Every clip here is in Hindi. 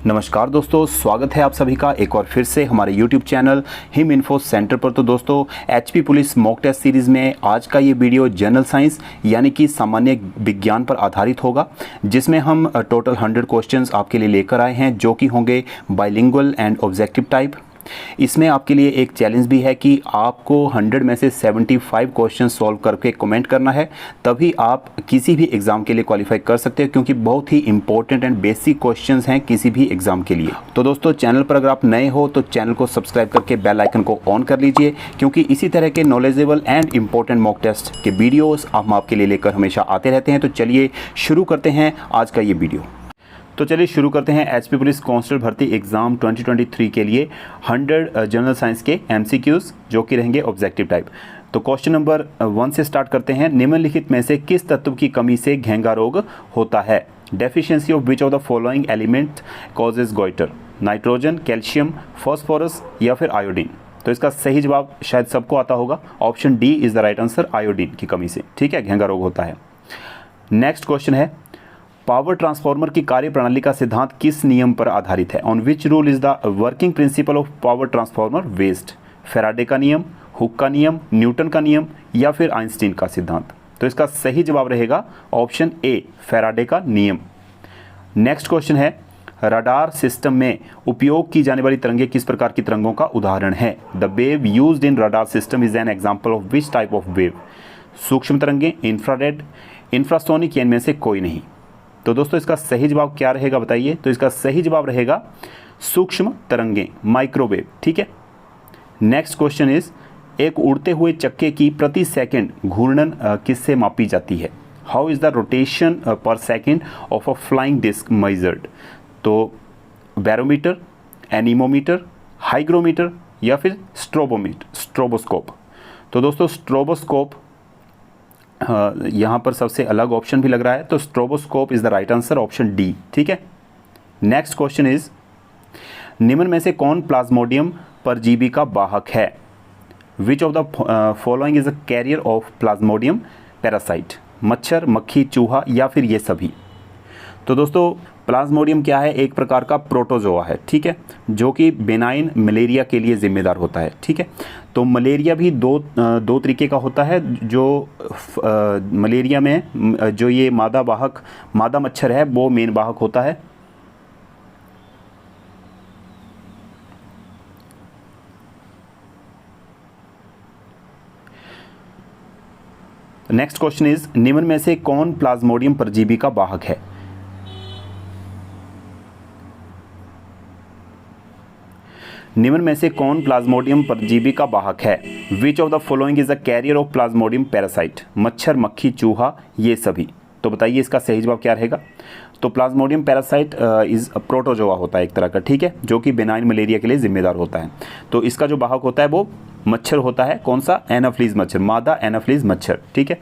नमस्कार दोस्तों, स्वागत है आप सभी का एक और फिर से हमारे YouTube channel Him info centre पर। तो दोस्तों, HP police mock test series में आज का ये वीडियो जनरल साइंस यानी कि सामान्य विज्ञान पर आधारित होगा, जिसमें हम टोटल 100 क्वेश्चंस आपके लिए लेकर आए हैं, जो कि होंगे बाइलिंगुअल एंड ऑब्जेक्टिव टाइप। इसमें आपके लिए एक चैलेंज भी है कि आपको 100 में से 75 क्वेश्चन सॉल्व करके कमेंट करना है, तभी आप किसी भी एग्ज़ाम के लिए क्वालिफाई कर सकते हैं, क्योंकि बहुत ही इंपॉर्टेंट एंड बेसिक क्वेश्चंस हैं किसी भी एग्ज़ाम के लिए। तो दोस्तों, चैनल पर अगर आप नए हो तो चैनल को सब्सक्राइब करके बेल आइकन को ऑन कर लीजिए, क्योंकि इसी तरह के knowledgeable and important mock test के वीडियोज़ हम आपके लिए लेकर हमेशा आते रहते हैं। तो चलिए शुरू करते हैं आज का ये वीडियो। तो चलिए शुरू करते हैं एचपी पुलिस कांस्टेबल भर्ती एग्जाम 2023 के लिए 100 जनरल साइंस के एमसीक्यूज, जो कि रहेंगे ऑब्जेक्टिव टाइप। तो क्वेश्चन नंबर 1 से स्टार्ट करते हैं। निम्नलिखित में से किस तत्व की कमी से घेंगा रोग होता है? Deficiency of which of the following element causes goitre? Nitrogen, calcium, phosphorus या फिर आयोडीन? तो इसका सही जवाब शायद सबको आता होगा, option D is the right answer, iodine की कमी से, ठीक है, घेंगा रोग होता है। नेक्स्ट क्वेश्चन है, पावर ट्रांसफार्मर की कार्यप्रणाली का सिद्धांत किस नियम पर आधारित है? On which rule is the working principle of power transformer based? Faraday का नियम, हुक का नियम, न्यूटन का नियम या फिर आइंस्टीन का सिद्धांत? तो इसका सही जवाब रहेगा ऑप्शन ए, फेराडे का नियम। नेक्स्ट क्वेश्चन है, रडार सिस्टम में उपयोग की जाने वाली तरंगें किस प्रकार की तरंगों का उदाहरण है? The wave used in radar system is an example of which type of wave? सूक्ष्म तरंगें, इंफ्रारेड, इंफ्रासोनिक या इनमें से कोई नहीं? तो दोस्तों, इसका सही जवाब क्या रहेगा बताइए? तो इसका सही जवाब रहेगा सूक्ष्म तरंगें, माइक्रोवेव, ठीक है। नेक्स्ट क्वेश्चन इज, एक उड़ते हुए चक्के की प्रति सेकंड घूर्णन किससे मापी जाती है? How is the rotation per second of a flying disc measured? तो बैरोमीटर, एनीमोमीटर, हाइग्रोमीटर या फिर स्ट्रोबोस्कोप? तो दोस्तों, स्ट्रोबोस्कोप यहाँ पर सबसे अलग ऑप्शन भी लग रहा है, तो stroboscope is the right answer, option D, ठीक है। नेक्स्ट क्वेश्चन इज, निम्न में से कौन प्लाज्मोडियम परजीवी का वाहक है? Which of the following is a carrier of Plasmodium parasite? मच्छर, मक्खी, चूहा या फिर ये सभी? तो दोस्तों, प्लाज्मोडियम क्या है? एक प्रकार का प्रोटोजोआ है, ठीक है, जो कि बेनाइन मलेरिया के लिए जिम्मेदार होता है, ठीक है। तो मलेरिया भी दो तरीके का होता है। जो मलेरिया में जो ये मादा मच्छर है, वो मेन वाहक होता है। नेक्स्ट क्वेश्चन इज, निम्न में से कौन प्लाज्मोडियम परजीवी का वाहक है? निम्न में से कौन प्लाज्मोडियम परजीवी का वाहक है? Which of the following is a carrier of Plasmodium parasite? मच्छर, मक्खी, चूहा, ये सभी? तो बताइए इसका सही जवाब क्या रहेगा? तो प्लाज्मोडियम पैरासाइट इज प्रोटोजोआ होता है एक तरह का, ठीक है, जो कि बेनाइन मलेरिया के लिए जिम्मेदार होता है। तो इसका जो वाहक होता है वो मच्छर होता है, कौन सा? एनाफ्लीज मच्छर, मादा एनाफ्लीज मच्छर, ठीक है।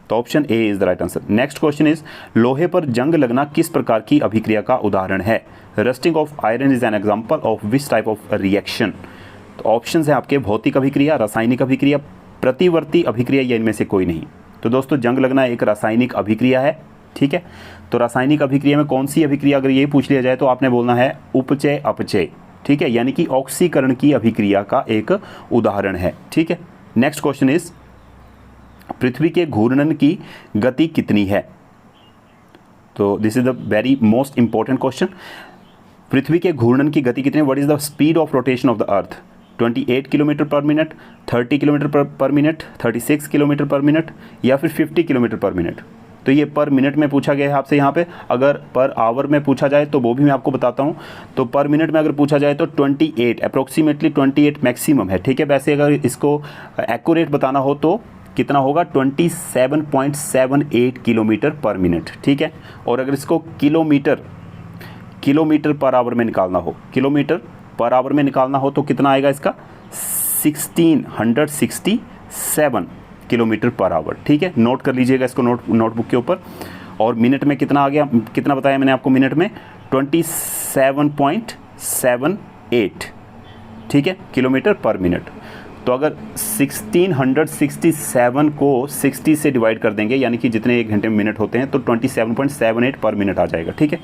तो option A is the right answer. Next question is, लोहे पर जंग लगना किस प्रकार की अभिक्रिया का उदाहरण है? Rusting of iron is an example of which type of reaction? तो ऑप्शंस हैं आपके, भौतिक अभिक्रिया, रासायनिक अभिक्रिया, प्रतिवर्ती अभिक्रिया या इनमें से कोई नहीं? तो दोस्तों, जंग लगना एक रासायनिक अभिक्रिया है, ठीक है। तो रासायनिक अभिक्रिया में कौन सी अभिक्रिया, अगर ये पूछ लिया जाए तो आपने बोलना है उपचय अपचय, ठीक है, यानी कि ऑक्सीकरण की अभिक्रिया का एक उदाहरण है, ठीक है। नेक्स्ट क्वेश्चन इज, पृथ्वी के घूर्णन की गति कितनी है? तो this is the very most important question. पृथ्वी के घूर्णन की गति कितनी? What is the speed of rotation of the earth? 28 kilometre per minute, 30 kilometre per minute, 36 kilometre per minute या फिर 50 किलोमीटर पर मिनट? तो ये पर मिनट में पूछा गया है आपसे यहाँ पे। अगर पर आवर में पूछा जाए तो वो भी मैं आपको बताता हूँ। तो पर मिनट में अगर पूछा जाए तो 28, अप्रोक्सीमेटली 28 मैक्सिमम है, ठीक है। वैसे अगर इसको एक्यूरेट बताना हो तो कितना होगा? 27.78 किलोमीटर पर मिनट, ठीक है। और अगर इसको किलोमीटर पर आवर में निकालना हो, किलोमीटर पर आवर में निकालना हो तो कितना आएगा इसका? 1667 किलोमीटर पर आवर, ठीक है। नोट कर लीजिएगा इसको नोटबुक के ऊपर। और मिनट में कितना आ गया? कितना बताया मैंने आपको मिनट में? 27.78, ठीक है, किलोमीटर पर मिनट। तो अगर 1667 को 60 से डिवाइड कर देंगे, यानी कि जितने एक घंटे में मिनट होते हैं, तो 27.78 पर मिनट आ जाएगा, ठीक है।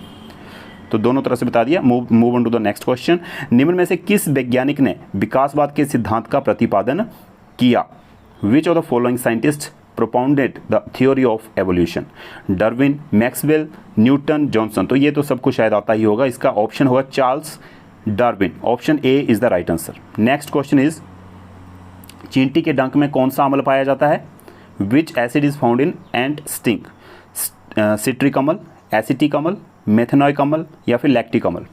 तो दोनों तरह से बता दिया। Move on to the next question. निम्न में से किस वैज्ञानिक ने विकासवाद के सिद्धांत का प्रतिपादन किया? विच of the following scientist propounded the theory of evolution? Darwin, Maxwell, Newton, Johnson. तो ये तो सबको शायद आता ही होगा। इसका ऑप्शन होगा Charles Darwin. Option A is the right answer. Next question is, चींटी के डंक में कौन सा अम्ल पाया जाता है? विच acid is found in ant sting? Citric अम्ल, एसिटिक अम्ल, मेथेनॉइक अम्ल या फिर लैक्टिक अम्ल?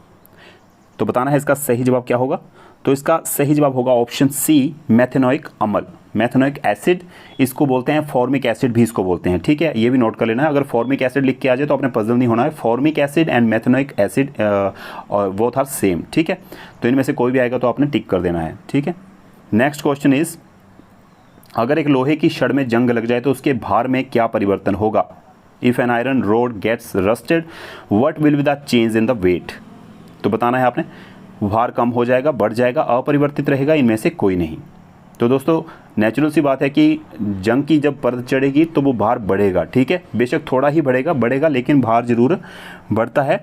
तो बताना है इसका सही जवाब क्या होगा। तो इसका सही जवाब होगा ऑप्शन सी, मेथेनॉइक अम्ल। मेथेनॉइक एसिड इसको बोलते हैं, फॉर्मिक एसिड भी इसको बोलते हैं, ठीक है। ये भी नोट कर लेना है, अगर फॉर्मिक एसिड लिख के आ जाए तो आपने पजल नहीं होना है। Formic acid and methanoic acid both are same, ठीक है। तो इनमें से कोई भी आएगा तो आपने टिक कर देना है, ठीक है। नेक्स्ट क्वेश्चन इज, अगर एक लोहे की छड़ में जंग लग जाए तो उसके भार में क्या परिवर्तन होगा? If an iron rod gets rusted what will be the change in the weight? तो बताना है आपने, भार कम हो जाएगा, बढ़ जाएगा, अपरिवर्तित रहेगा, इनमें से कोई नहीं। तो दोस्तों नेचुरल सी बात है कि जंग की जब परत चढ़ेगी तो वो भार बढ़ेगा, ठीक है। बेशक थोड़ा ही बढ़ेगा लेकिन भार जरूर बढ़ता है।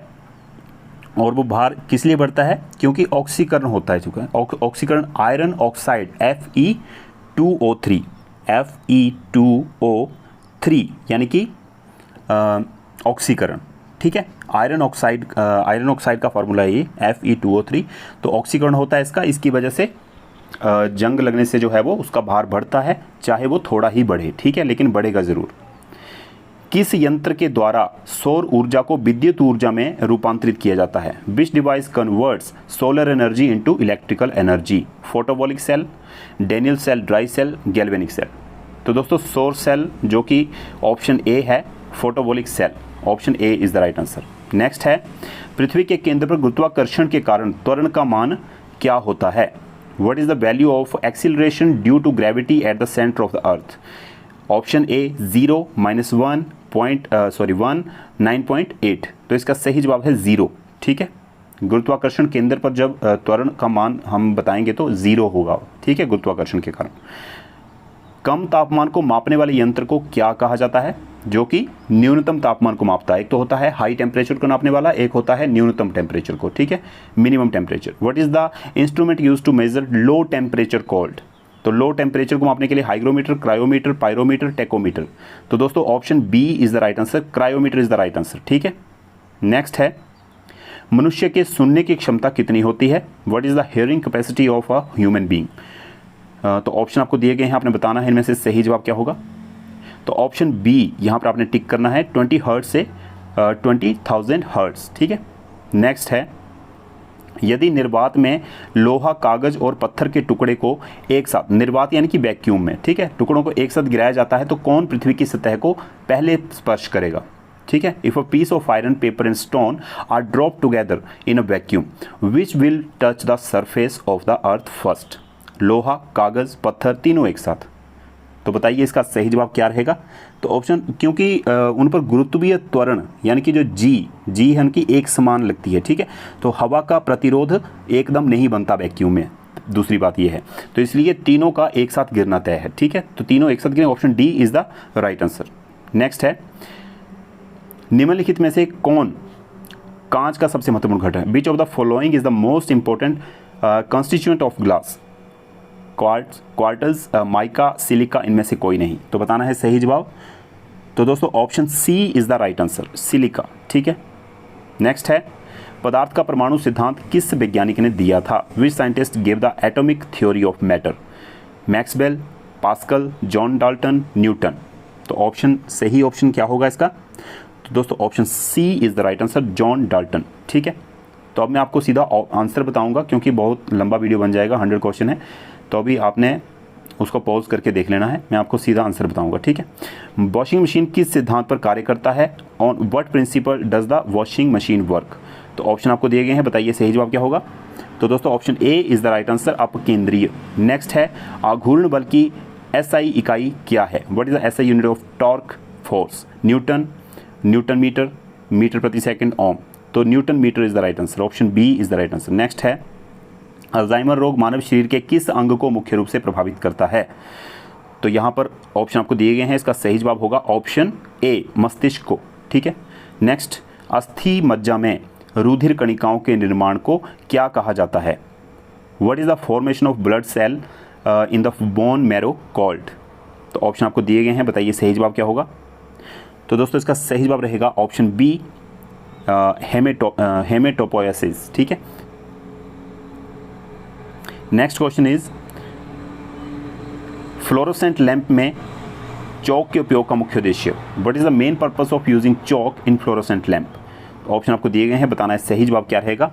और वो भार किस लिए बढ़ता है? क्योंकि ऑक्सीकरण होता है। चुका है ऑक्सीकरण, आयरन ऑक्साइड Fe2O3 Fe2O3 यानी कि ऑक्सीकरण, ठीक है। आयरन ऑक्साइड का फार्मूला है ये Fe2O3। तो ऑक्सीकरण होता है इसका, इसकी वजह से जंग लगने से जो है वो उसका भार बढ़ता है, चाहे वो थोड़ा ही बढ़े, ठीक है, लेकिन बढ़ेगा ज़रूर। किस यंत्र के द्वारा सौर ऊर्जा को विद्युत ऊर्जा में रूपांतरित किया जाता है? Which device converts solar energy into electrical energy? Photovoltaic cell, Daniell cell, dry cell, galvanic cell? तो दोस्तों सौर सेल जो कि ऑप्शन ए है, photovoltaic cell, option A is the right answer. Next है, पृथ्वी के केंद्र पर गुरुत्वाकर्षण के कारण त्वरण का मान क्या होता है? What is the value of acceleration due to gravity at the center of the earth? Option A 0, -1, 9.8। तो इसका सही जवाब है 0, ठीक है। गुरुत्वाकर्षण केंद्र पर जब त्वरण का मान हम बताएंगे तो 0 होगा, ठीक है, गुरुत्वाकर्षण के कारण। कम तापमान को मापने वाले यंत्र को क्या कहा जाता है? जो कि न्यूनतम तापमान को मापता है। एक तो होता है हाई टेम्परेचर को नापने वाला, एक होता है न्यूनतम टेम्परेचर को, ठीक है, minimum temperature. What is the instrument used to measure low temperature called? तो लो टेम्परेचर को मापने के लिए हाइग्रोमीटर, क्रायोमीटर, पायरोमीटर, टेकोमीटर। तो दोस्तों option B is the right answer, cryometer is the right answer, ठीक है। नेक्स्ट है, मनुष्य के सुनने की क्षमता कितनी होती है? What is the hearing capacity of a human being? तो ऑप्शन आपको दिए गए हैं, आपने बताना है इनमें से सही जवाब क्या होगा। तो ऑप्शन बी यहाँ पर आपने टिक करना है, 20 हर्ट्ज से 20,000 हर्ट्ज, ठीक है। नेक्स्ट है, यदि निर्वात में लोहा, कागज और पत्थर के टुकड़े को एक साथ, निर्वात यानी कि वैक्यूम में, ठीक है, टुकड़ों को एक साथ गिराया जाता है तो कौन पृथ्वी की सतह को पहले स्पर्श करेगा? ठीक है। If a piece of iron, paper and stone are drop together in a vacuum which will touch the surface of the earth first? लोहा, कागज, पत्थर, तीनों एक साथ। तो बताइए इसका सही जवाब क्या रहेगा। तो ऑप्शन, क्योंकि उन पर गुरुत्वीय त्वरण यानी कि जो जी है उनकी एक समान लगती है, ठीक है, तो हवा का प्रतिरोध एकदम नहीं बनता वैक्यूम में, दूसरी बात ये है, तो इसलिए तीनों का एक साथ गिरना तय है, ठीक है, तो तीनों एक साथ गिरें, option D is the right answer. Next है, निम्नलिखित में से कौन कांच का सबसे महत्वपूर्ण घटक है? Which of the following is the most important constituent of glass? Quartz, mica, silica, इनमें से कोई नहीं। तो बताना है सही जवाब। तो दोस्तों option C is the right answer, silica, ठीक है। नेक्स्ट है, पदार्थ का परमाणु सिद्धांत किस वैज्ञानिक ने दिया था? Which scientist give the atomic theory of matter? Maxwell, Pascal, John Dalton, Newton. तो ऑप्शन, सही ऑप्शन क्या होगा इसका? तो दोस्तों option C is the right answer, John Dalton, ठीक है। तो अब मैं आपको सीधा आंसर बताऊंगा क्योंकि बहुत लंबा वीडियो बन जाएगा, 100 क्वेश्चन है, तो अभी आपने उसको पॉज करके देख लेना है, मैं आपको सीधा आंसर बताऊंगा, ठीक है। वॉशिंग मशीन किस सिद्धांत पर कार्य करता है? On what principle does the washing machine work? तो ऑप्शन आपको दिए गए हैं, बताइए सही जवाब क्या होगा। तो दोस्तों option A is the right answer, अपकेंद्रीय। नेक्स्ट है, आघूर्ण बल की एसआई इकाई क्या है? What is the SI unit of torque force? Newton, Newton metre, metre प्रति सेकंड, ओम। तो Newton metre is the right answer, option B is the right answer. Next है, अल्जाइमर रोग मानव शरीर के किस अंग को मुख्य रूप से प्रभावित करता है? तो यहाँ पर ऑप्शन आपको दिए गए हैं, इसका सही जवाब होगा ऑप्शन ए, मस्तिष्क को, ठीक है। नेक्स्ट, अस्थि मज्जा में रुधिर कणिकाओं के निर्माण को क्या कहा जाता है? What is the formation of blood cell in the bone marrow called? तो ऑप्शन आपको दिए गए हैं, बताइए सही जवाब क्या होगा? तो दोस्तों इसका सही जवाब रहेगा ऑप्शन बी, हेमेटोपोएसिस। ठीक है, next question is fluorescent lamp में चौक के उपयोग का मुख्य उद्देश्य। What is the main purpose of using Chowk in fluorescent lamp? Option आपको दिए गए हैं, बताना है सही जवाब क्या रहेगा।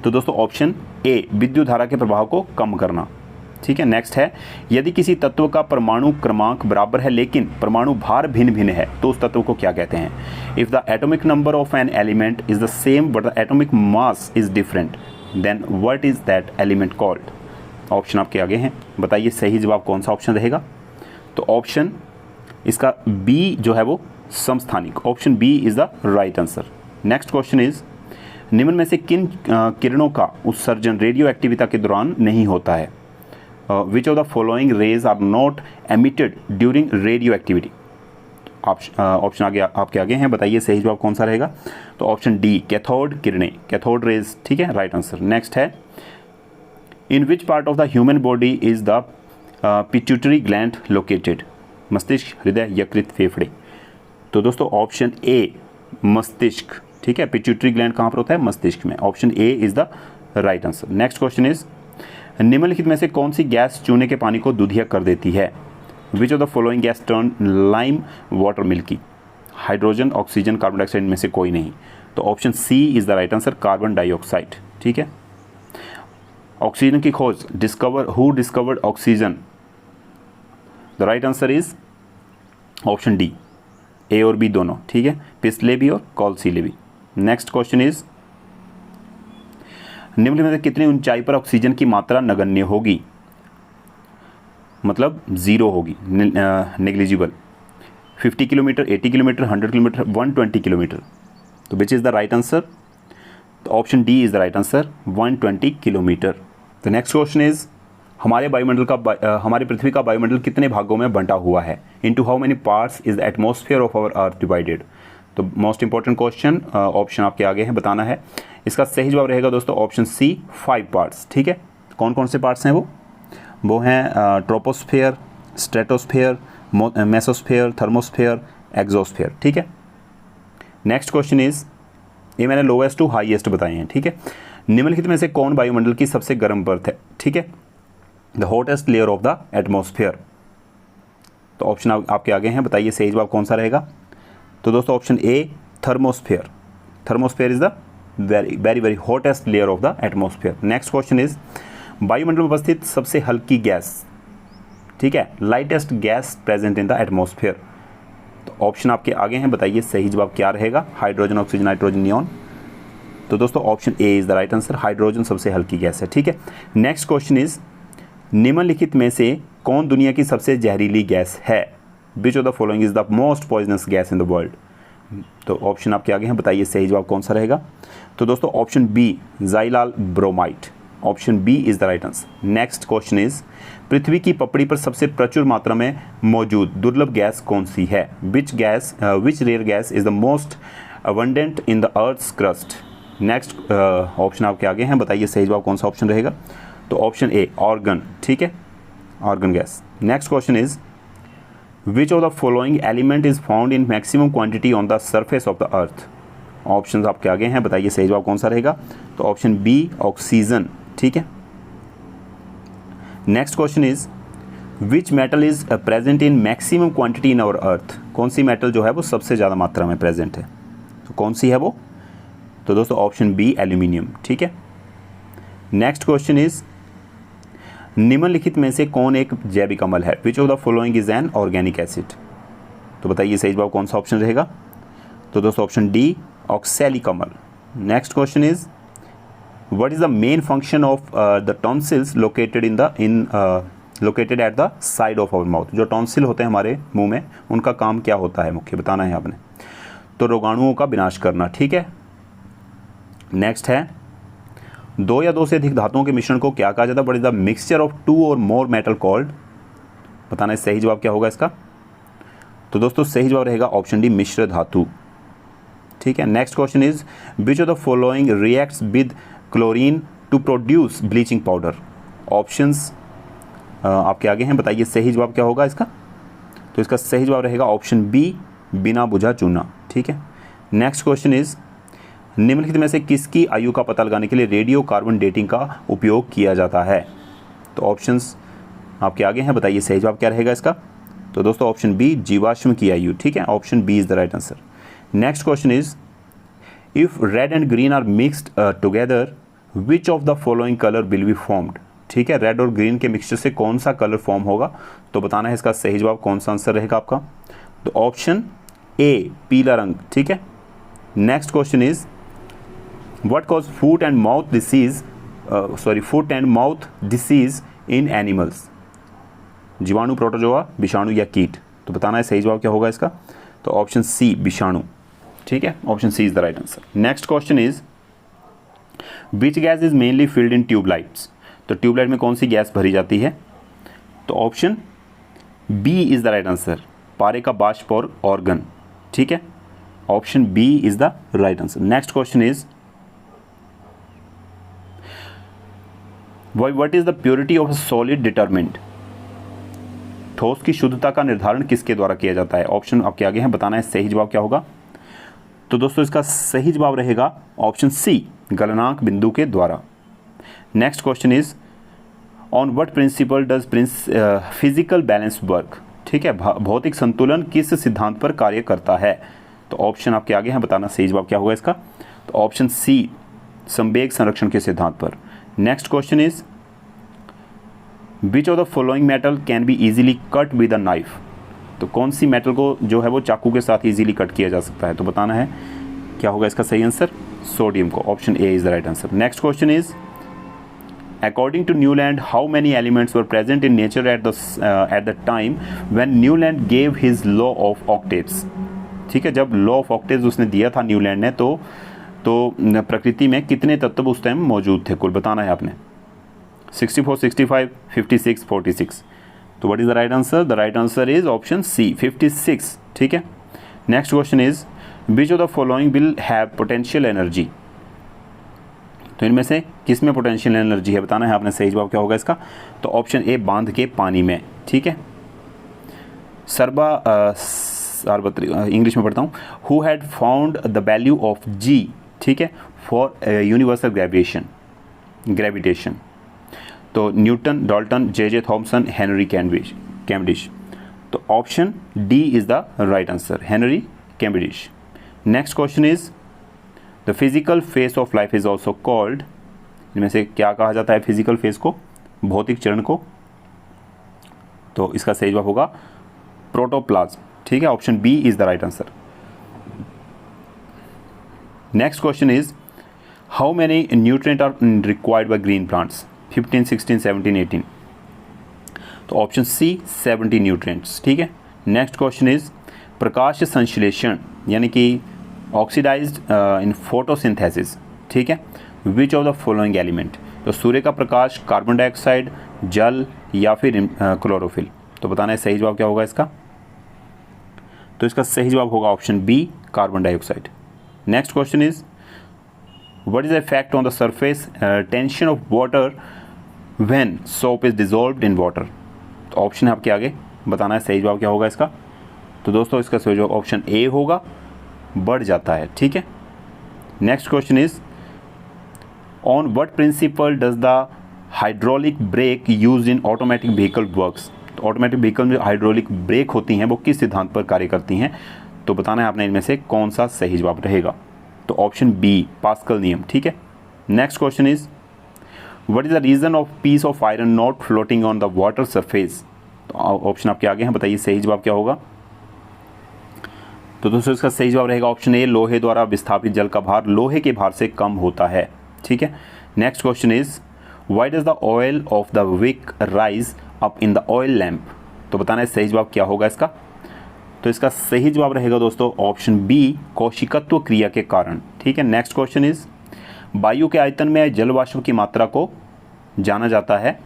तो दोस्तों ऑप्शन ए, विद्युत धारा के प्रभाव को कम करना। ठीक है, नेक्स्ट है, यदि किसी तत्व का परमाणु क्रमांक बराबर है लेकिन परमाणु भार भिन्न भिन्न है तो उस तत्व को क्या कहते हैं? If the atomic number of an element is the same but the atomic mass is different then what is that element called? Option आपके आगे हैं, बताइए सही जवाब कौन सा ऑप्शन रहेगा? तो ऑप्शन इसका बी जो है वो समस्थानिक, option B is the right answer. Next question is निम्न में से किन किरणों का उत्सर्जन रेडियो एक्टिविटी के दौरान नहीं होता है? Which of the following rays are not emitted during radioactivity? Option आगे आपके आगे हैं, बताइए सही जवाब कौन सा रहेगा? तो ऑप्शन डी, कैथोड किरणें, कैथोड रेज। ठीक है, राइट आंसर। नेक्स्ट है, in which part of the human body is the pituitary gland located? मस्तिष्क, हृदय, यकृत, फेफड़े। तो दोस्तों ऑप्शन ए मस्तिष्क। ठीक है, पिट्यूटरी ग्लैंड कहाँ पर होता है? मस्तिष्क में। Option A is the right answer. Next question is निम्नलिखित में से कौन सी गैस चूने के पानी को दूधिया कर देती है? Which of the following gas turn lime water milky? Hydrogen, oxygen, carbon dioxide में से कोई नहीं। तो option C is the right answer, carbon dioxide. ठीक है, ऑक्सीजन की खोज who discovered oxygen? The right answer is option D, A और बी दोनों। ठीक है, पिस्लेबी और कॉल्सीलेबी। नेक्स्ट क्वेश्चन इज निम्न में से कितनी ऊंचाई पर ऑक्सीजन की मात्रा नगण्य होगी? मतलब जीरो होगी, negligible. 50 kilometre, 80 kilometre, 100 kilometre, 120 kilometre. तो which is the right answer? तो option D is the right answer, 120 kilometre. The next question is हमारे पृथ्वी का वायुमंडल कितने भागों में बंटा हुआ है? Into how many parts is the atmosphere of our earth divided? तो मोस्ट इंपॉर्टेंट क्वेश्चन, ऑप्शन आपके आगे हैं, बताना है। इसका सही जवाब रहेगा दोस्तों ऑप्शन सी, 5 पार्ट्स। ठीक है, कौन कौन से पार्ट्स हैं वो हैं troposphere, stratosphere, mesosphere, thermosphere, exosphere. ठीक है, नेक्स्ट क्वेश्चन इज, ये मैंने लोवेस्ट टू हाईएस्ट बताए हैं। ठीक है, निम्नलिखित में से कौन वायुमंडल की सबसे गर्म परत है? ठीक है, the hottest layer of the atmosphere. तो ऑप्शन आपके आगे हैं, बताइए सही जवाब कौन सा रहेगा? तो दोस्तों option A, thermosphere. Thermosphere is the very very hottest layer of the atmosphere. Next question is वायुमंडल में उपस्थित सबसे हल्की गैस, ठीक है, lightest gas present in the atmosphere. तो ऑप्शन आपके आगे हैं, बताइए सही जवाब क्या रहेगा? Hydrogen, oxygen, nitrogen, neon. तो दोस्तों option A is the right answer, hydrogen सबसे हल्की गैस है। ठीक है, नेक्स्ट क्वेश्चन इज निम्नलिखित में से कौन दुनिया की सबसे जहरीली गैस है? Which of the following is the most poisonous gas in the world? तो ऑप्शन आपके आगे हैं, बताइए सही जवाब कौन सा रहेगा? तो दोस्तों option B, xylyl bromide. Option B is the right answer. Next question is पृथ्वी की पपड़ी पर सबसे प्रचुर मात्रा में मौजूद दुर्लभ गैस कौन सी है? Which rare gas is the most abundant in the earth's crust? Next option आपके आगे हैं, बताइए सही जवाब कौन सा ऑप्शन रहेगा? तो ऑप्शन ए, ऑर्गन। ठीक है, organ gas. Next question is which of the following element is found in maximum quantity on the surface of the earth? Option आपके आगे हैं, बताइए सही जवाब कौन सा रहेगा? तो ऑप्शन बी, ऑक्सीजन। ठीक है, next question is which metal is present in maximum quantity in our earth? कौन सी मेटल जो है वो सबसे ज़्यादा मात्रा में प्रेजेंट है? तो कौन सी है वो? तो दोस्तों ऑप्शन बी, एल्यूमिनियम। ठीक है, नेक्स्ट क्वेश्चन इज निम्नलिखित में से कौन एक जैविक अम्ल है? Which of the following is an organic acid? तो बताइए सही जवाब कौन सा ऑप्शन रहेगा? तो दोस्तों ऑप्शन डी, ऑक्सैलिक अम्ल। Next question is what is the main function of the tonsils located located at the side of our mouth? जो टॉन्सिल होते हैं हमारे मुंह में, उनका काम क्या होता है मुख्य, बताना है आपने। तो रोगाणुओं का विनाश करना। ठीक है, नेक्स्ट है दो या दो से अधिक धातुओं के मिश्रण को क्या कहा जाता है? What is the mixture of two or more metal called? बताना है सही जवाब क्या होगा इसका? तो दोस्तों सही जवाब रहेगा ऑप्शन डी, मिश्र धातु। ठीक है। Next question is which of the following reacts with chlorine to produce bleaching powder. Options आपके आगे हैं, बताइए सही जवाब क्या होगा इसका। तो इसका सही जवाब रहेगा ऑप्शन बी, बिना बुझा चूना, ठीक है। नेक्स्ट क्वेश्चन इज निम्नलिखित में से किसकी आयु का पता लगाने के लिए रेडियो कार्बन डेटिंग का उपयोग किया जाता है। तो ऑप्शंस आपके आगे हैं, बताइए सही जवाब क्या रहेगा इसका। तो दोस्तों ऑप्शन बी, जीवाश्म की आयु, ठीक है। Option B is the right answer. Next question is if red and green are mixed together which of the following colour will be formed. ठीक है, रेड और ग्रीन के मिक्सचर से कौन सा कलर फॉर्म होगा, तो बताना है इसका सही जवाब, कौन सा आंसर रहेगा आपका। तो ऑप्शन ए, पीला रंग, ठीक है। Next question is what cause foot and mouth disease in animals. जीवाणु, प्रोटोजोआ, विषाणु या कीट। तो बताना है सही जवाब क्या होगा इसका। तो ऑप्शन सी, विषाणु, ठीक है। Option C is the right answer. Next question is which gas is mainly filled in tubelights. तो ट्यूबलाइट में कौन सी गैस भरी जाती है। तो option B is the right answer, पारे का बाष्प और ऑर्गन, ठीक है। Option B is the right answer. Next question is what is the purity of solid determined. ठोस की शुद्धता का निर्धारण किसके द्वारा किया जाता है। ऑप्शन आपके आगे हैं, बताना है सही जवाब क्या होगा। तो दोस्तों इसका सही जवाब रहेगा ऑप्शन सी, गलनांक बिंदु के द्वारा। Next question is on what principle does physical balance work. ठीक है, भौतिक संतुलन किस सिद्धांत पर कार्य करता है। तो ऑप्शन आपके आगे हैं, बताना सही जवाब क्या होगा इसका। तो ऑप्शन सी, संवेग संरक्षण के सिद्धांत पर। Next question is which of the following metal can be easily cut with a knife. तो कौन सी मेटल को जो है वो चाकू के साथ इजीली कट किया जा सकता है। तो बताना है क्या होगा इसका सही आंसर, सोडियम को। Option A is the right answer. Next question is according to Newland, how many elements were present in nature at the time when Newland gave his law of octaves। ठीक है, जब लॉ ऑफ ऑक्टेव्स उसने दिया था न्यूलैंड ने, तो प्रकृति में कितने तत्व उस टाइम मौजूद थे, कुल बताना है आपने। 64, 65, 56, 46। तो what is the right answer. The right answer is option C, 56, ठीक है। Next question is which of the following will have potential energy. तो इनमें से किस में पोटेंशियल एनर्जी है, बताना है आपने सही जवाब क्या होगा इसका। तो ऑप्शन ए, बांध के पानी में, ठीक है। इंग्लिश में पढ़ता हूँ। Who had found the value of G, ठीक है, फॉर यूनिवर्सल ग्रेविटेशन। तो Newton, Dalton, J Thomson, Henry Cambridge. तो option D is the right answer, Henry Cambridge. Next question is the physical phase of life is also called. इनमें से क्या कहा जाता है फिजिकल फेस को, भौतिक चरण को। तो इसका सही जवाब होगा प्रोटोप्लाज्म, ठीक है। Option B is the right answer. Next question is how many nutrient are required by green plants. 15, 16, 17, 18। तो ऑप्शन सी, 70 न्यूट्रिएंट्स, ठीक है। नेक्स्ट क्वेश्चन इज प्रकाश संश्लेषण यानी कि ऑक्सीडाइज्ड इन फोटोसिंथेसिस, ठीक है, which of the following element. तो सूर्य का प्रकाश, कार्बन डाइऑक्साइड, जल या फिर क्लोरोफिल। तो बताना है सही जवाब क्या होगा इसका। तो इसका सही जवाब होगा option B, carbon dioxide. Next question is what is the effect on the surface tension of water when soap is dissolved in water. तो ऑप्शन है आपके आगे, बताना है सही जवाब क्या होगा इसका। तो दोस्तों इसका सही जवाब ऑप्शन ए होगा, बढ़ जाता है, ठीक है। Next question is on what principle does the hydraulic brake used in automatic vehicle works. तो ऑटोमेटिक व्हीकल में हाइड्रोलिक ब्रेक होती हैं वो किस सिद्धांत पर कार्य करती हैं। तो बताना है आपने इनमें से कौन सा सही जवाब रहेगा। तो ऑप्शन बी, पास्कल नियम, ठीक है। Next question is what is the reason of piece of iron not floating on the water surface. तो ऑप्शन आपके आगे हैं, बताइए सही जवाब क्या होगा। तो दोस्तों इसका सही जवाब रहेगा ऑप्शन ए, लोहे द्वारा विस्थापित जल का भार लोहे के भार से कम होता है, ठीक है। Next question is why does the oil of the wick rise up in the oil lamp. तो बताना है सही जवाब क्या होगा इसका। तो इसका सही जवाब रहेगा दोस्तों ऑप्शन बी, कोशिकत्व क्रिया के कारण, ठीक है। नेक्स्ट क्वेश्चन इज वायु के आयतन में जल वाष्प की मात्रा को जाना जाता है,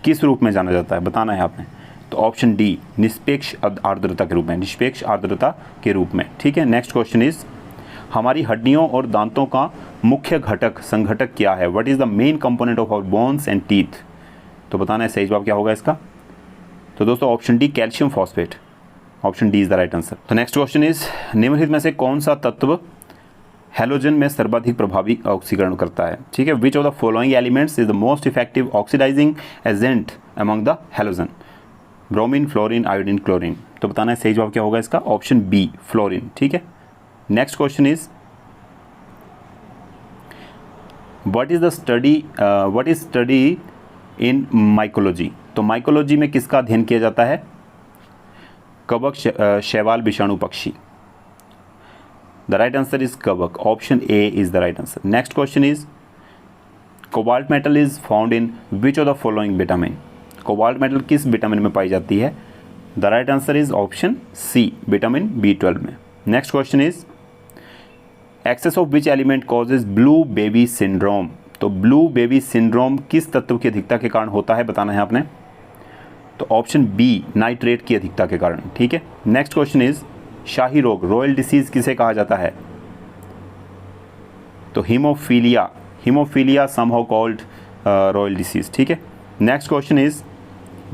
किस रूप में जाना जाता है, बताना है आपने। तो ऑप्शन डी, निष्पेक्ष आर्द्रता के रूप में, निष्पेक्ष आर्द्रता के रूप में, ठीक है। नेक्स्ट क्वेश्चन इज हमारी हड्डियों और दांतों का मुख्य घटक संघटक क्या है? What is the main component of our bones and teeth? तो बताना है सही जवाब क्या होगा इसका। तो दोस्तों option D calcium phosphate, option D is the right answer. तो नेक्स्ट क्वेश्चन इज निम्नलिखित में से कौन सा तत्व हैलोजन में सर्वाधिक प्रभावी ऑक्सीकरण करता है? ठीक है, which of the following elements is the most effective oxidizing agent among the halogen? Bromine, fluorine, iodine, chlorine. तो बताना है सही जवाब क्या होगा इसका। Option B fluorine. ठीक है, next question is what is study in mycology? तो माइकोलॉजी में किसका अध्ययन किया जाता है? कवक, शैवाल, विषाणु, पक्षी। द राइट आंसर इज कवक, option A is the right answer. Next question is cobalt metal is found in which of the following vitamin? Cobalt metal किस विटामिन में पाई जाती है? The right answer is option C vitamin B12 में। Next question is excess of which element causes blue baby syndrome? तो ब्लू बेबी सिंड्रोम किस तत्व की अधिकता के कारण होता है, बताना है आपने। तो ऑप्शन बी नाइट्रेट की अधिकता के कारण। ठीक है, नेक्स्ट क्वेश्चन इज शाही रोग, रॉयल डिसीज किसे कहा जाता है? तो haemophilia somehow called royal disease. ठीक है, नेक्स्ट क्वेश्चन इज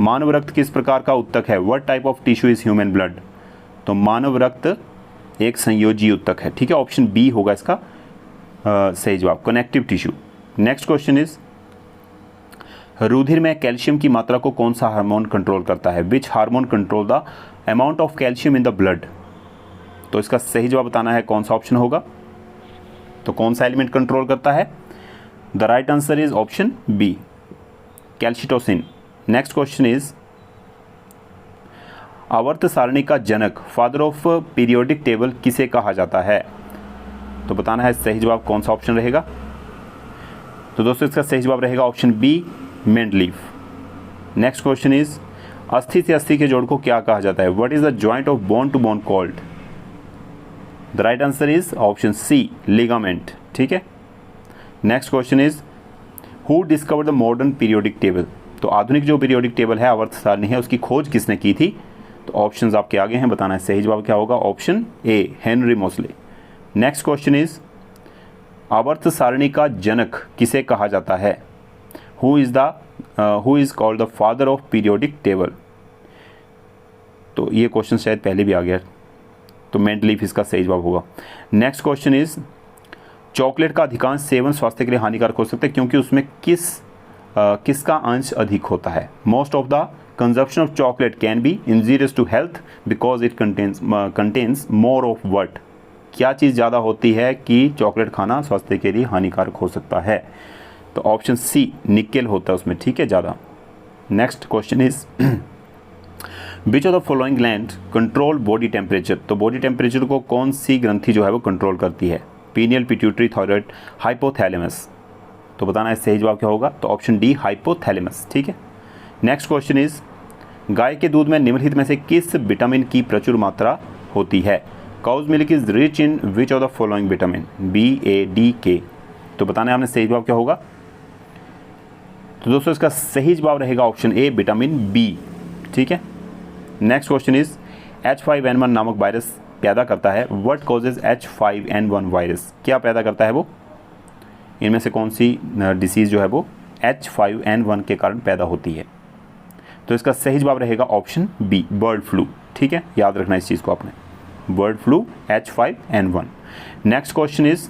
मानव रक्त किस प्रकार का उत्तक है? What type of tissue is human blood? तो मानव रक्त एक संयोजी उत्तक है। ठीक है, ऑप्शन बी होगा इसका सही जवाब, connective tissue. Next question is रुधिर में कैल्शियम की मात्रा को कौन सा हार्मोन कंट्रोल करता है? Which hormone control the amount of calcium in the blood? तो इसका सही जवाब बताना है कौन सा ऑप्शन होगा। तो कौन सा एलिमेंट कंट्रोल करता है? The right answer is option B calcitonin. Next question is आवर्त सारणी का जनक, फादर ऑफ पीरियोडिक टेबल किसे कहा जाता है? तो बताना है सही जवाब कौन सा ऑप्शन रहेगा। तो दोस्तों इसका सही जवाब रहेगा option B Mendeleev. Next question is अस्थि से अस्थि के जोड़ को क्या कहा जाता है? What is the joint of bone to bone called? The right answer is option C ligament. ठीक है, next question is who discovered the modern periodic table? तो आधुनिक जो पीरियोडिक टेबल है, आवर्त सारणी है, उसकी खोज किसने की थी? तो ऑप्शंस आपके आगे हैं, बताना है सही जवाब क्या होगा। Option A Henry Mosle. Next question is आवर्त सारणी का जनक किसे कहा जाता है? Who is called the father of periodic table? तो ये क्वेश्चन शायद पहले भी आ गया, तो मेंडलीफ इसका सही जवाब होगा। नेक्स्ट क्वेश्चन इज चॉकलेट का अधिकांश सेवन स्वास्थ्य के लिए हानिकारक हो सकता है क्योंकि उसमें किसका अंश अधिक होता है? Most of the consumption of chocolate can be injurious to health because it contains more of what? क्या चीज़ ज़्यादा होती है कि चॉकलेट खाना स्वास्थ्य के लिए हानिकारक हो सकता है? तो ऑप्शन सी निकेल होता है उसमें। ठीक है, ज़्यादा। Next question is which of the following gland control body temperature? तो बॉडी टेम्परेचर को कौन सी ग्रंथि जो है वो कंट्रोल करती है? Pineal, pituitary, thyroid, hypothalamus. तो बताना है सही जवाब क्या होगा। तो ऑप्शन डी हाइपोथैलेमस। ठीक है, नेक्स्ट क्वेश्चन इज गाय के दूध में निम्नलिखित में से किस विटामिन की प्रचुर मात्रा होती है? Cow's milk is rich in which of the following vitamin? B, A, D, K. तो बताना है आपने सही जवाब क्या होगा। तो दोस्तों इसका सही जवाब रहेगा ऑप्शन ए विटामिन बी। ठीक है, नेक्स्ट क्वेश्चन इज H5N1 नामक वायरस पैदा करता है। What causes H5N1 virus? क्या पैदा करता है वो? इनमें से कौन सी डिसीज़ जो है वो H5N1 के कारण पैदा होती है? तो इसका सही जवाब रहेगा ऑप्शन बी बर्ड फ्लू। ठीक है, याद रखना इस चीज़ को आपने, bird flu H5N1। Next question is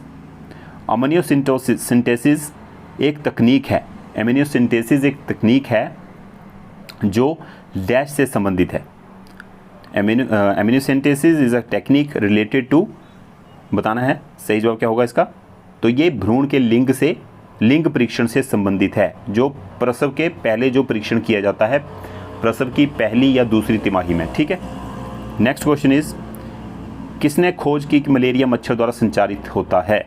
amino synthesis एक तकनीक है। अमीनो सिंथेसिस एक तकनीक है जो डैश से संबंधित है। Amino synthesis is a technique related to, बताना है सही जवाब क्या होगा इसका। तो ये भ्रूण के लिंग परीक्षण से संबंधित है, जो प्रसव के पहले जो परीक्षण किया जाता है प्रसव की पहली या दूसरी तिमाही में। ठीक है, नेक्स्ट क्वेश्चन इज किसने खोज की कि मलेरिया मच्छर द्वारा संचारित होता है?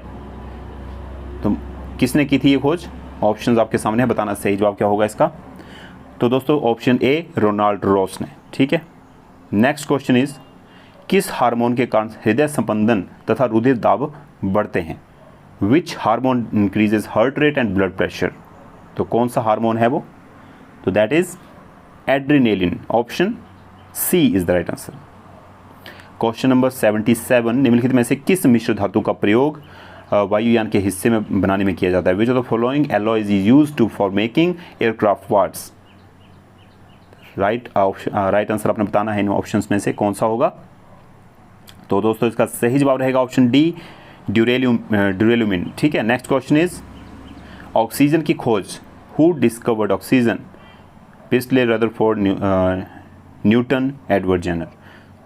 तो किसने की थी ये खोज? ऑप्शंस आपके सामने है, बताना सही जवाब क्या होगा इसका। तो दोस्तों ऑप्शन ए रोनाल्ड रॉस ने। ठीक है, नेक्स्ट क्वेश्चन इज किस हार्मोन के कारण हृदय संपंदन तथा रुधिर दाब बढ़ते हैं? Which hormone increases heart rate and blood pressure? तो कौन सा हार्मोन है वो? तो that is adrenaline. Option C is the right answer. Question number 77, निम्नलिखित में से किस मिश्र धातु का प्रयोग वायुयान के हिस्से में बनाने में किया जाता है? Which of the following alloys is used to for making aircraft parts? Right answer आपने बताना है इन ऑप्शंस में से कौन सा होगा। तो दोस्तों इसका सही जवाब रहेगा ऑप्शन डी, ड्यूरेलुमिन। ठीक है, नेक्स्ट क्वेश्चन इज ऑक्सीजन की खोज, who discovered oxygen? Priestley, Rutherford, Newton, Edward Jenner.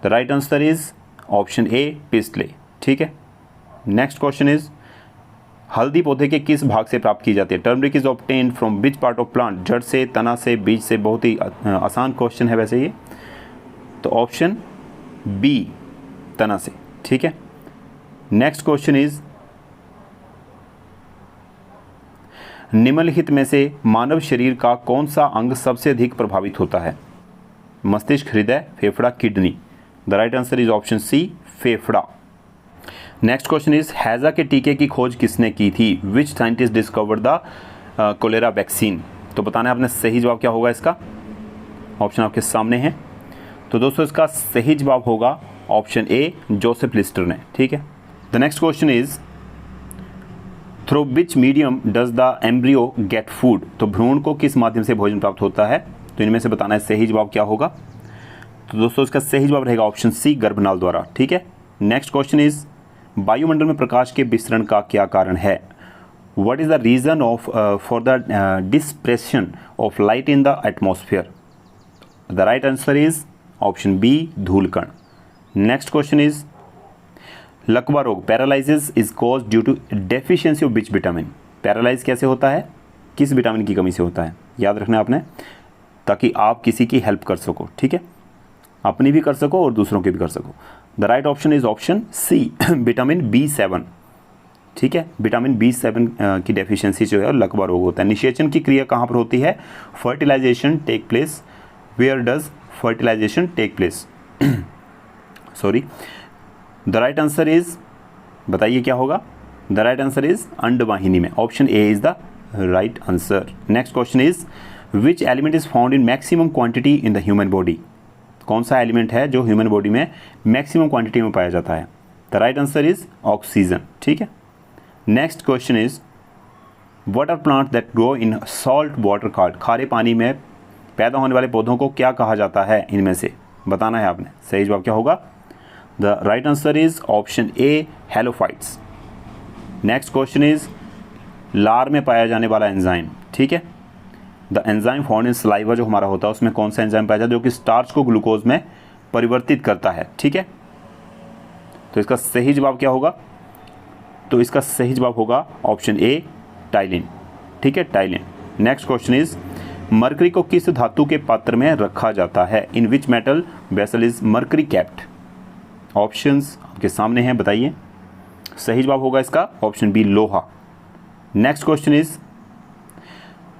The right answer is option A, Priestley. ठीक है, नेक्स्ट क्वेश्चन इज हल्दी पौधे के किस भाग से प्राप्त की जाती है? Turmeric is obtain from which part of plant? जड़ से, तना से, बीज से? बहुत ही आसान क्वेश्चन है वैसे ये, तो ऑप्शन बी, तना से। ठीक है, नेक्स्ट क्वेश्चन इज निम्नलिखित में से मानव शरीर का कौन सा अंग सबसे अधिक प्रभावित होता है? मस्तिष्क, हृदय, फेफड़ा, kidney? The right answer is option C, फेफड़ा। नेक्स्ट क्वेश्चन इज हैजा के टीके की खोज किसने की थी? Which scientist discovered the cholera vaccine? तो बताना है आपने सही जवाब क्या होगा इसका। ऑप्शन आपके सामने है। तो दोस्तों इसका सही जवाब होगा ऑप्शन ए, जोसेफ लिस्टर ने। ठीक है, the next question is through which medium does the embryo get food? तो भ्रूण को किस माध्यम से भोजन प्राप्त होता है? तो इनमें से बताना है सही जवाब क्या होगा। तो दोस्तों इसका सही जवाब रहेगा ऑप्शन सी, गर्भनाल द्वारा। ठीक है, नेक्स्ट क्वेश्चन इज वायुमंडल में प्रकाश के विसरण का क्या कारण है? What is the reason of for the dispersion of light in the atmosphere? The right answer is option B, धूलकण। नेक्स्ट क्वेश्चन इज लकवा रोग, paralysis is cause due to deficiency of which vitamin? Paralyse कैसे होता है, किस विटामिन की कमी से होता है? याद रखना आपने, ताकि आप किसी की हेल्प कर सको। ठीक है, अपनी भी कर सको और दूसरों की भी कर सको। The right option is option C, vitamin B7। ठीक है, विटामिन B7 की डेफिशिएंसी जो है लकवा रोग होता है। निषेचन की क्रिया कहाँ पर होती है? Fertilization take place. Where does fertilization take place? Sorry, the right answer is, बताइए क्या होगा। द राइट आंसर इज अंडवाहिनी में। Option A is the right answer. Next question is which element is found in maximum quantity in the human body? कौन सा एलिमेंट है जो ह्यूमन बॉडी में मैक्सिमम क्वांटिटी में पाया जाता है? The right answer is oxygen. ठीक है, next question is what are plant that grow in salt water called? खारे पानी में पैदा होने वाले पौधों को क्या कहा जाता है? इनमें से बताना है आपने, सही जवाब क्या होगा। The right answer is option A, halophytes. Next question is लार में पाया जाने वाला एंजाइम। ठीक है, the enzyme found in saliva जो हमारा होता है उसमें कौन सा एंजाइम पाया जाता है जो कि स्टार्च को ग्लूकोज में परिवर्तित करता है? ठीक है, तो इसका सही जवाब क्या होगा? तो इसका सही जवाब होगा ऑप्शन ए, टाइलिन। ठीक है, ptyalin. Next question is mercury को किस धातु के पात्र में रखा जाता है? In which metal vessel is mercury kept? Options आपके सामने हैं, बताइए। सही जवाब होगा इसका ऑप्शन बी, लोहा। नेक्स्ट क्वेश्चन इज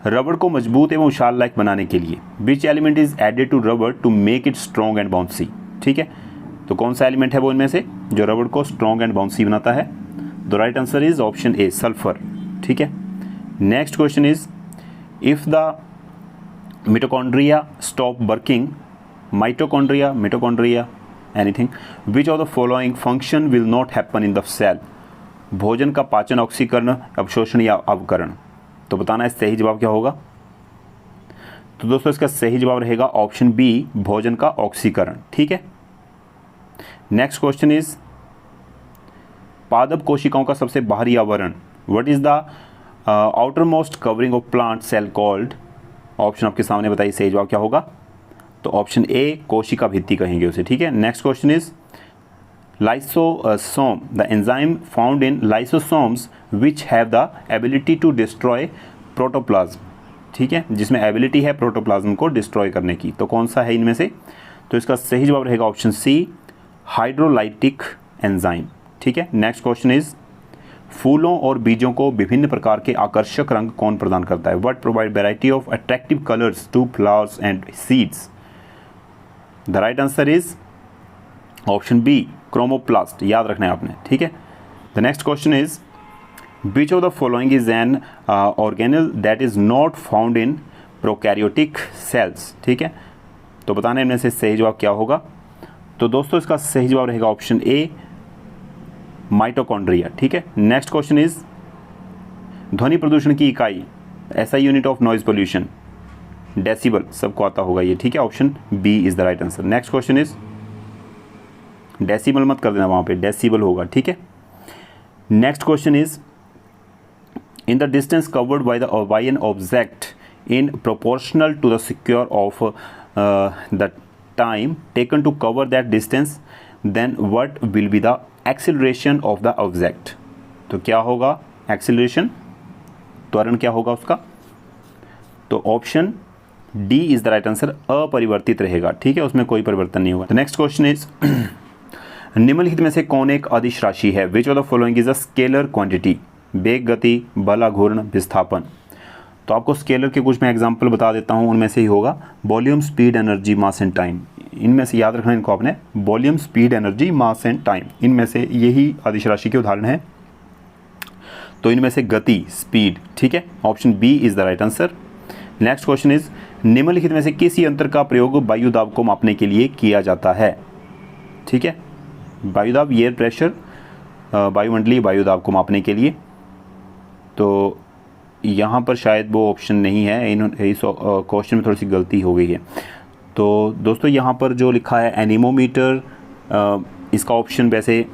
रबड़ को मजबूत एवं उछाल लायक बनाने के लिए which element is added to rubber to make it strong and bouncy? ठीक है, तो कौन सा एलिमेंट है वो इनमें से जो रबड़ को स्ट्रॉन्ग एंड बाउंसी बनाता है? The right answer is option A, sulphur. ठीक है, next question is if the mitochondria stop working, mitochondria anything, which of the following function will not happen in the cell? भोजन का पाचन, ऑक्सीकरण, अवशोषण या अवकरण? तो बताना है सही जवाब क्या होगा। तो दोस्तों इसका सही जवाब रहेगा ऑप्शन बी, भोजन का ऑक्सीकरण। ठीक है, नेक्स्ट क्वेश्चन इज पादप कोशिकाओं का सबसे बाहरी आवरण, what is the outermost covering of plant cell called? Option आपके सामने, बताइए सही जवाब क्या होगा। तो ऑप्शन ए, कोशिका भित्ति कहेंगे उसे। ठीक है, next question is lysosome, the enzyme found in lysosomes which have the ability to destroy protoplasm. ठीक है, जिसमें एबिलिटी है प्रोटोप्लाज्म को डिस्ट्रॉय करने की, तो कौन सा है इनमें से? तो इसका सही जवाब रहेगा ऑप्शन सी, हाइड्रोलाइटिक एंजाइम। ठीक है, नेक्स्ट क्वेश्चन इज फूलों और बीजों को विभिन्न प्रकार के आकर्षक रंग कौन प्रदान करता है? What provide variety of attractive colours to flowers and seeds? The right answer is option B, chromoplast. याद रखना है आपने। ठीक है, the next question is which of the following is an organelle that is not found in prokaryotic cells? ठीक है, तो बताना इनमें से सही जवाब क्या होगा। तो दोस्तों इसका सही जवाब रहेगा ऑप्शन ए, माइटोकॉन्ड्रिया। ठीक है, नेक्स्ट क्वेश्चन इज ध्वनि प्रदूषण की इकाई, SI unit of noise pollution, decibel, सबको आता होगा ये। ठीक है, option B is the right answer. Next question is, decibel मत कर देना वहाँ पे, डेसिबल होगा। ठीक है, next question is in the distance covered by an object in proportional to the square of the time taken to cover that distance, then what will be the acceleration of the object. तो क्या होगा एक्सीलरेशन, त्वरण क्या होगा उसका? तो option D is the right answer, अपरिवर्तित रहेगा। ठीक है, उसमें कोई परिवर्तन नहीं होगा। नेक्स्ट क्वेश्चन इज निम्नलिखित में से कौन एक अदिश राशि है? Which of the following is a scalar quantity? वेग, गति, बल, घूर्ण, विस्थापन। तो आपको स्केलर के कुछ मैं एग्जांपल बता देता हूँ, उनमें से ही होगा volume, speed, energy, mass and time. इनमें से याद रखना इनको आपने, volume, speed, energy, mass and time, इनमें से यही अदिश राशि के उदाहरण है। तो इनमें से गति, स्पीड। ठीक है, option B is the right answer. Next question is निम्नलिखित में से किस यंत्र का प्रयोग वायु दाब को मापने के लिए किया जाता है? ठीक है, वायु दाब, एयर प्रेशर, वायुमंडलीय वायु दाब को मापने के लिए। तो यहाँ पर शायद वो ऑप्शन नहीं है, इस क्वेश्चन में थोड़ी सी गलती हो गई है। तो दोस्तों यहाँ पर जो लिखा है एनीमोमीटर, इसका ऑप्शन वैसे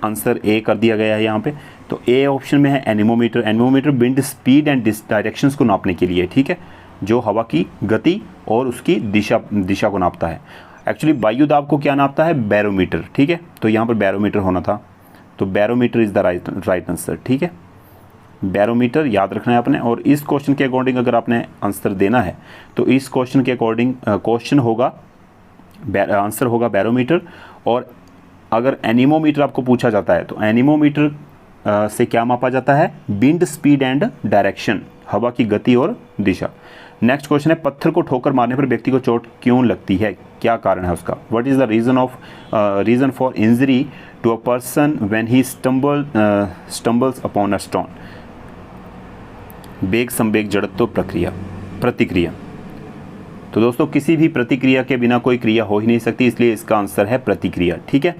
आंसर ए कर दिया गया है यहाँ पे। तो ए ऑप्शन में है anemometer. Anemometer wind speed and directions को नापने के लिए, ठीक है, जो हवा की गति और उसकी दिशा को नापता है। एक्चुअली वायु दाब को क्या नापता है? बैरोमीटर। ठीक है, तो यहाँ पर बैरोमीटर होना था, तो barometer is the right answer. ठीक है, बैरोमीटर याद रखना है आपने। और इस क्वेश्चन के अकॉर्डिंग अगर आपने आंसर देना है तो इस क्वेश्चन के अकॉर्डिंग क्वेश्चन होगा, आंसर होगा बैरोमीटर। और अगर एनीमोमीटर आपको पूछा जाता है तो एनीमोमीटर से क्या मापा जाता है? विंड स्पीड एंड डायरेक्शन, हवा की गति और दिशा। नेक्स्ट क्वेश्चन है पत्थर को ठोकर मारने पर व्यक्ति को चोट क्यों लगती है? क्या कारण है उसका? What is the reason for injury to a person when he stumbles upon a stone? वेग, संवेग, जड़त्व, प्रतिक्रिया। तो दोस्तों किसी भी प्रतिक्रिया के बिना कोई क्रिया हो ही नहीं सकती, इसलिए इसका आंसर है प्रतिक्रिया। ठीक है,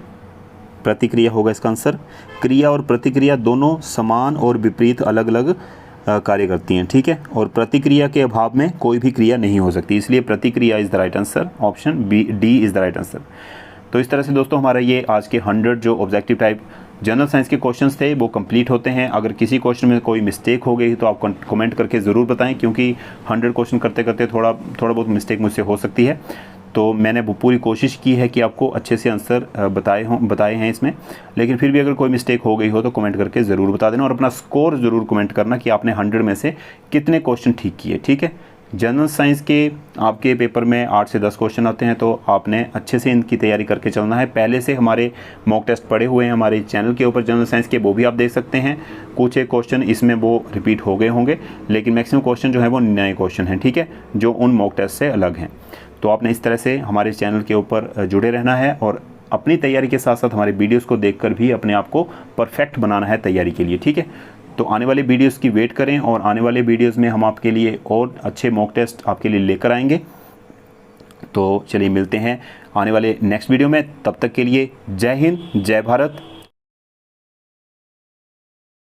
प्रतिक्रिया होगा इसका आंसर। क्रिया और प्रतिक्रिया दोनों समान और विपरीत अलग अलग कार्य करती हैं। ठीक है, और प्रतिक्रिया के अभाव में कोई भी क्रिया नहीं हो सकती, इसलिए प्रतिक्रिया is the right answer. Option B, D is the right answer. तो इस तरह से दोस्तों हमारा ये आज के 100 जो ऑब्जेक्टिव टाइप जनरल साइंस के क्वेश्चंस थे वो कंप्लीट होते हैं। अगर किसी क्वेश्चन में कोई मिस्टेक हो गई तो आप कमेंट करके ज़रूर बताएं, क्योंकि 100 क्वेश्चन करते करते थोड़ा बहुत मिस्टेक मुझसे हो सकती है। तो मैंने वो पूरी कोशिश की है कि आपको अच्छे से आंसर बताए हैं इसमें, लेकिन फिर भी अगर कोई मिस्टेक हो गई हो तो कमेंट करके ज़रूर बता देना। और अपना स्कोर ज़रूर कमेंट करना कि आपने 100 में से कितने क्वेश्चन ठीक किए। ठीक है, जनरल साइंस के आपके पेपर में 8 से 10 क्वेश्चन आते हैं, तो आपने अच्छे से इनकी तैयारी करके चलना है। पहले से हमारे मॉक टेस्ट पड़े हुए हैं हमारे चैनल के ऊपर जनरल साइंस के, वो भी आप देख सकते हैं। कुछ एक क्वेश्चन इसमें वो रिपीट हो गए होंगे, लेकिन मैक्सिमम क्वेश्चन जो है वो नए क्वेश्चन हैं। ठीक है, जो उन मॉक टेस्ट से अलग हैं। तो आपने इस तरह से हमारे चैनल के ऊपर जुड़े रहना है और अपनी तैयारी के साथ साथ हमारे वीडियोज़ को देखकर भी अपने आप को परफेक्ट बनाना है तैयारी के लिए। ठीक है, तो आने वाले वीडियोस की वेट करें और आने वाले वीडियोस में हम आपके लिए और अच्छे मॉक टेस्ट आपके लिए लेकर आएंगे। तो चलिए मिलते हैं आने वाले नेक्स्ट वीडियो में, तब तक के लिए जय हिंद, जय भारत,